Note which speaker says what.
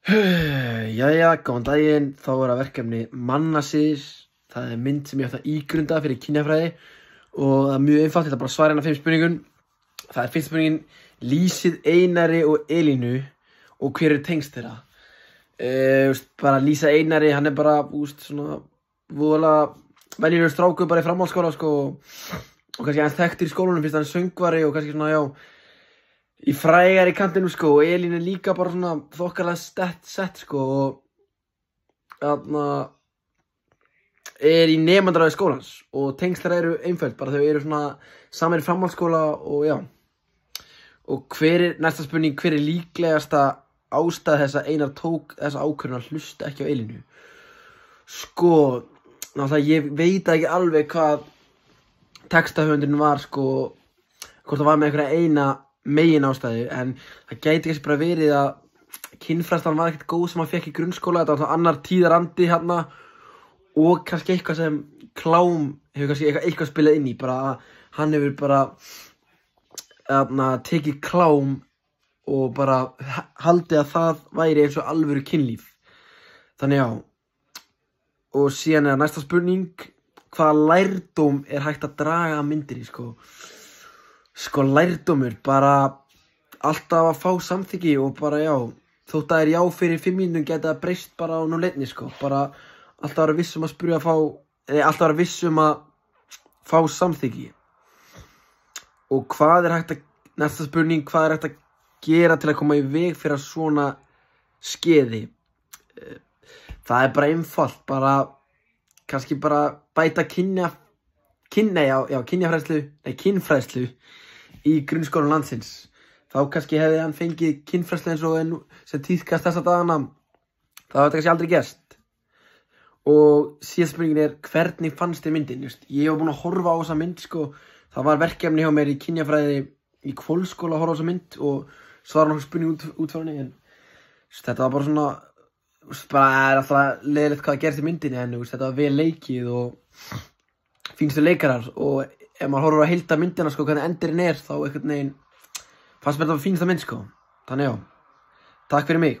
Speaker 1: Jæja, góðan daginn, þá það verkefni mannasiðir. Það mynd sem ég ætla að ígrunda fyrir kynjafræði og það mjög einfalt, ég ætla bara að svara hérna 5 spurningum. Það fyrsta spurningin, lýsið Einari og Elínu og hver tengsl þeirra? Bara lýsa Einari, hann bara, svona, voðalega venjulegur strákur bara í framhaldsskóla, sko, og kannski aðeins þekktur í skólanum fyrst hann söngvari og kannski svona, já, í frægari kantinu, sko, og Elín líka bara svona þokkalega sett, sko, og þarna í nemendaráði skólans og tengsl þeirra eru einföld, bara þau eru svona saman í framhaldsskóla og já. Og næsta spurning, hver líklegasta ástæða þess að Einar tók þessa ákvörðun að hlusta ekki á Elínu? Sko, náttúrulega ég veit ekki alveg hvað textahöfundurinn var, sko, hvort það var með einhverja eina megin ástæðu, en það gæti kannski bara verið að kynfræðslan var ekkert góð sem hann fekk í grunnskóla, þetta var annar tíðarandi hérna og kannski eitthvað sem klám hefur kannski eitthvað spilað inn í, bara að hann hefur bara tekið klám og bara haldið að það væri eins og alvöru kynlíf. Þannig já, og síðan næsta spurning, hvaða lærdóm hægt að draga af myndinni, sko? Sko, lærdómur, bara alltaf að fá samþykki og bara já, þótt að já fyrir 5 mínútum geta það breyst bara á núleitni, sko, bara alltaf að vera viss að spyrja að alltaf að vera viss að fá samþykki. Og hvað hægt næsta spurning, hvað hægt að gera til að koma í veg fyrir að svona skeiði? Það bara einfalt, bara kannski bara bæta kynfræðslu í grunnskólum landsins. Þá kannski hefði hann fengið kynfræðslu eins og sem tíðkast þessa dagana. Það var þetta kannski aldrei gerst. Og síðasta spurningin hvernig fannst þér myndin? Ég var búinn að horfa á þessa mynd, sko. Það var verkefni hjá mér í kynjafræði í kvöldskóla að horfa á þessa mynd og svara nokkuð spurning út frá henni. Þetta var bara svona, bara alltaf leiðilegt hvað gerst í myndinni, en þetta var vel leikið og fínstu leikarar, og ef maður horfir að heilda myndina, sko, hvernig endurinn þá einhvern veginn fannst mér þetta fínsta mynd, sko. Þannig já, takk fyrir mig.